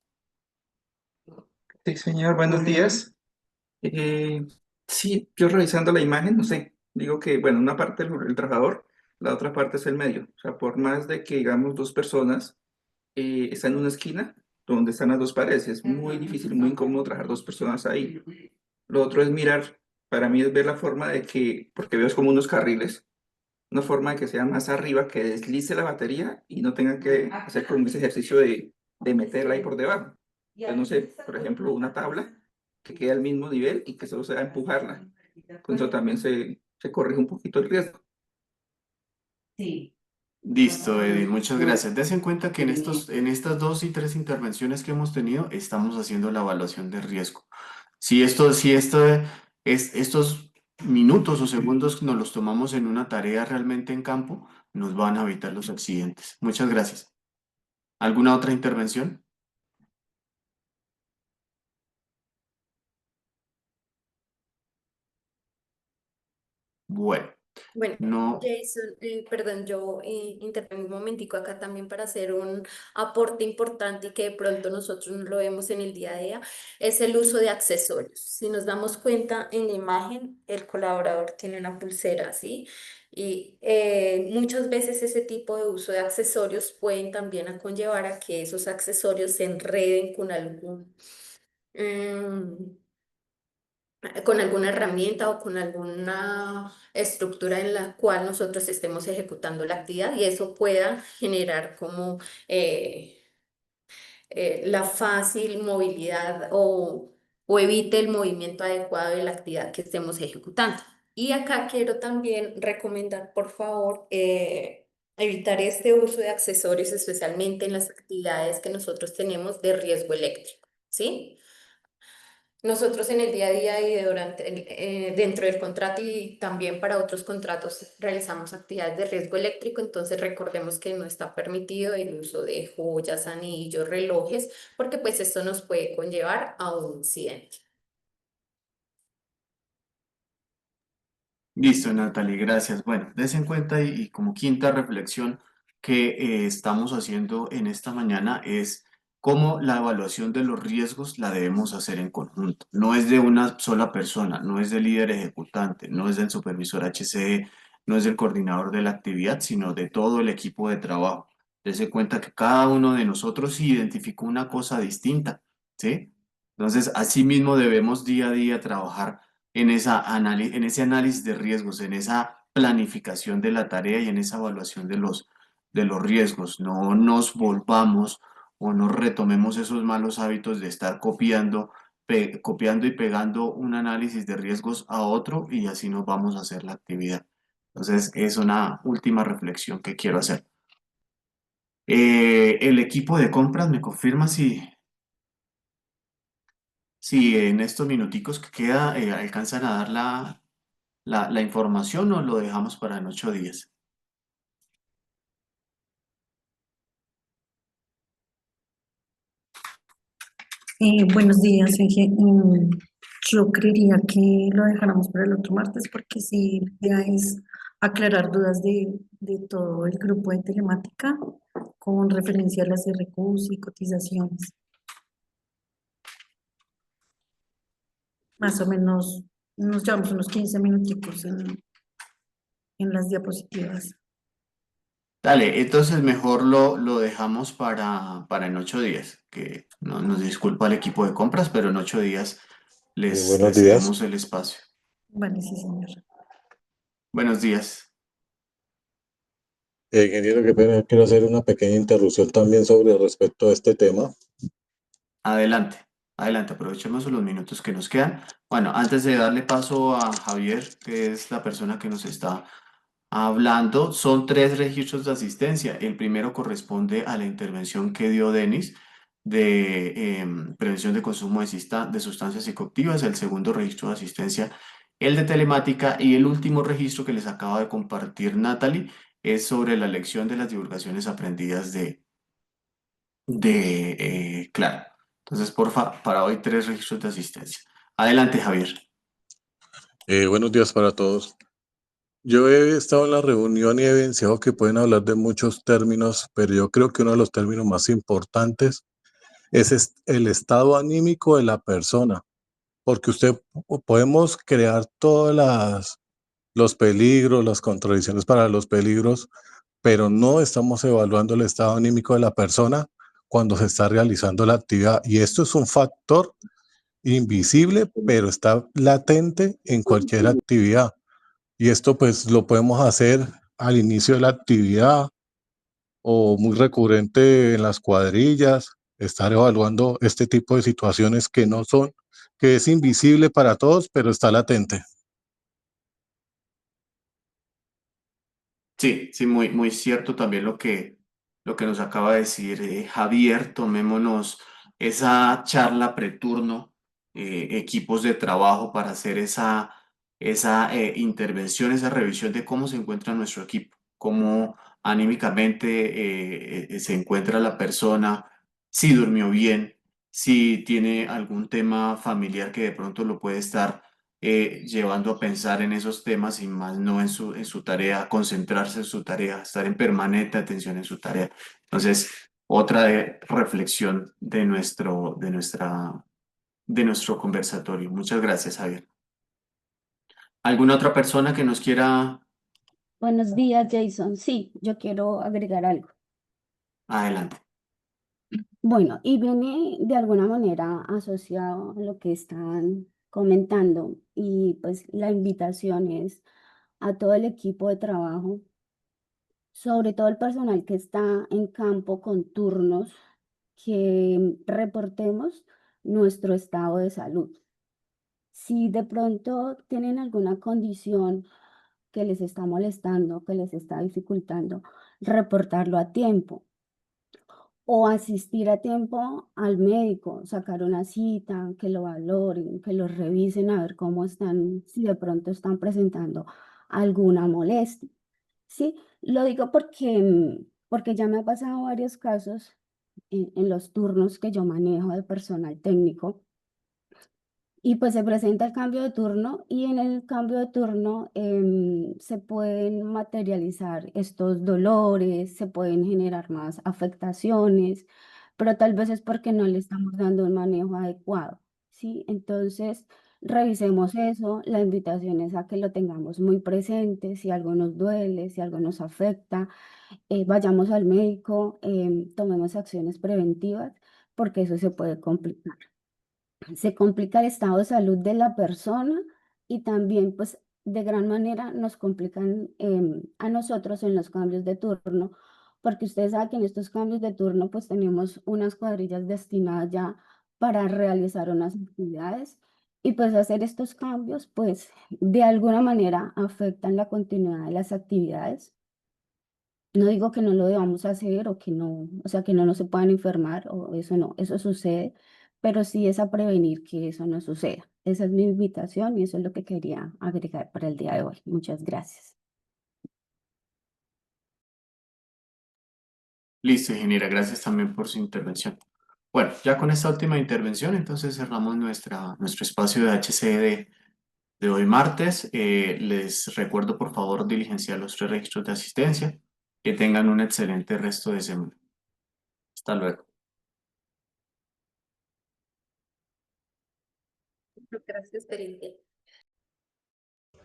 Sí, señor, buenos días. Sí, yo revisando la imagen, no sé, digo que, bueno, una parte es el trabajador, la otra parte es el medio. O sea, por más de que, digamos, dos personas están en una esquina donde están las dos paredes, es muy difícil, muy incómodo trabajar dos personas ahí. Lo otro es mirar, para mí es ver la forma de que, porque veo es como unos carriles, una forma de que sea más arriba, que deslice la batería y no tengan que hacer como ese ejercicio de meterla ahí por debajo. Entonces, no sé, por ejemplo, una tabla que quede al mismo nivel y que solo sea empujarla. Con eso también se corrige un poquito el riesgo. Listo, Eddie, muchas gracias. Des en cuenta que en estas 2 y 3 intervenciones que hemos tenido, estamos haciendo la evaluación de riesgo. Estos minutos o segundos nos los tomamos en una tarea realmente en campo, nos van a evitar los accidentes. Muchas gracias. ¿Alguna otra intervención? Bueno, Bueno, No, Jason, perdón, yo intervengo un momentico acá también para hacer un aporte importante y que de pronto nosotros no lo vemos en el día a día, es el uso de accesorios. Si nos damos cuenta en la imagen, el colaborador tiene una pulsera así y muchas veces ese tipo de uso de accesorios pueden también a conllevar a que esos accesorios se enreden mm, con alguna herramienta o con alguna estructura en la cual nosotros estemos ejecutando la actividad y eso pueda generar como la fácil movilidad o evite el movimiento adecuado de la actividad que estemos ejecutando. Y acá quiero también recomendar, por favor, evitar este uso de accesorios, especialmente en las actividades que nosotros tenemos de riesgo eléctrico, ¿sí? Nosotros en el día a día y dentro del contrato y también para otros contratos realizamos actividades de riesgo eléctrico, entonces recordemos que no está permitido el uso de joyas, anillos, relojes, porque pues esto nos puede conllevar a un incidente. listo, Natalie, gracias. Bueno, des en cuenta y como quinta reflexión que estamos haciendo en esta mañana es cómo la evaluación de los riesgos la debemos hacer en conjunto. No es de una sola persona, no es del líder ejecutante, no es del supervisor HCE, no es del coordinador de la actividad, sino de todo el equipo de trabajo. Des cuenta que cada uno de nosotros identificó una cosa distinta, ¿sí? Entonces, así mismo debemos día a día trabajar en ese análisis de riesgos, en esa planificación de la tarea y en esa evaluación de los riesgos. No nos volvamos o no retomemos esos malos hábitos de estar copiando y pegando un análisis de riesgos a otro y así nos vamos a hacer la actividad. Entonces, es una última reflexión que quiero hacer. El equipo de compras me confirma si en estos minuticos que queda alcanzan a dar la información o lo dejamos para en 8 días. Buenos días, Inge. Yo creería que lo dejáramos para el otro martes porque sí, la idea es aclarar dudas de todo el grupo de telemática con referencia a las RQs y cotizaciones. Más o menos nos llevamos unos 15 minuticos en las diapositivas. Dale, entonces mejor lo dejamos para en 8 días, que no, nos disculpa el equipo de compras, pero en 8 días les Buenos días. cedemos el espacio. Vale, sí, señor. Buenos días. Ingeniero, qué pena, quiero hacer una pequeña interrupción también sobre respecto a este tema. Adelante, adelante, aprovechemos los minutos que nos quedan. Bueno, antes de darle paso a Javier, que es la persona que nos está hablando, son 3 registros de asistencia. El primero corresponde a la intervención que dio Denis de prevención de consumo de sustancias psicoactivas. El segundo registro de asistencia, el de telemática. Y el último registro que les acaba de compartir Natalie es sobre la lección de las divulgaciones aprendidas de Claro. Entonces, porfa, para hoy 3 registros de asistencia. Adelante, Javier. Buenos días para todos. Yo he estado en la reunión y he evidenciado que pueden hablar de muchos términos, pero yo creo que uno de los términos más importantes es el estado anímico de la persona, porque podemos crear todos los peligros, las contradicciones para los peligros, pero no estamos evaluando el estado anímico de la persona cuando se está realizando la actividad. Y esto es un factor invisible, pero está latente en cualquier actividad. Y esto pues lo podemos hacer al inicio de la actividad o muy recurrente en las cuadrillas, estar evaluando este tipo de situaciones que es invisible para todos, pero está latente. Sí, sí, muy cierto también lo que nos acaba de decir Javier. Tomémonos esa charla preturno, equipos de trabajo para hacer esa intervención, esa revisión de cómo se encuentra nuestro equipo, cómo anímicamente se encuentra la persona, si durmió bien, si tiene algún tema familiar que de pronto lo puede estar llevando a pensar en esos temas y más no en su tarea, concentrarse en su tarea, estar en permanente atención en su tarea. Entonces, otra reflexión de nuestro conversatorio. Muchas gracias, Javier. ¿Alguna otra persona que nos quiera? Buenos días, Jason. Sí, yo quiero agregar algo. Adelante. Bueno, y viene de alguna manera asociado a lo que están comentando y pues la invitación es a todo el equipo de trabajo, sobre todo el personal que está en campo con turnos, que reportemos nuestro estado de salud. Si de pronto tienen alguna condición que les está molestando, que les está dificultando, reportarlo a tiempo o asistir a tiempo al médico, sacar una cita, que lo valoren, que lo revisen a ver cómo están, si de pronto están presentando alguna molestia. Sí, lo digo porque, porque ya me ha pasado varios casos en los turnos que yo manejo de personal técnico. Y pues se presenta el cambio de turno y en el cambio de turno se pueden materializar estos dolores, se pueden generar más afectaciones, pero tal vez es porque no le estamos dando un manejo adecuado, ¿sí? Entonces, revisemos eso. La invitación es a que lo tengamos muy presente. Si algo nos duele, si algo nos afecta, vayamos al médico, tomemos acciones preventivas porque eso se puede complicar. Se complica el estado de salud de la persona y también pues de gran manera nos complican a nosotros en los cambios de turno, porque ustedes saben que en estos cambios de turno pues tenemos unas cuadrillas destinadas ya para realizar unas actividades y pues hacer estos cambios pues de alguna manera afectan la continuidad de las actividades. No digo que no lo debamos hacer o que no, o sea, que no se puedan enfermar o eso no, eso sucede, pero sí es a prevenir que eso no suceda. Esa es mi invitación y eso es lo que quería agregar para el día de hoy. Muchas gracias. Listo, ingeniera, gracias también por su intervención. Bueno, ya con esta última intervención, entonces cerramos nuestro espacio de HCD de hoy martes. Les recuerdo, por favor, diligenciar los 3 registros de asistencia. Que tengan un excelente resto de semana. Hasta luego. Gracias, Peritia.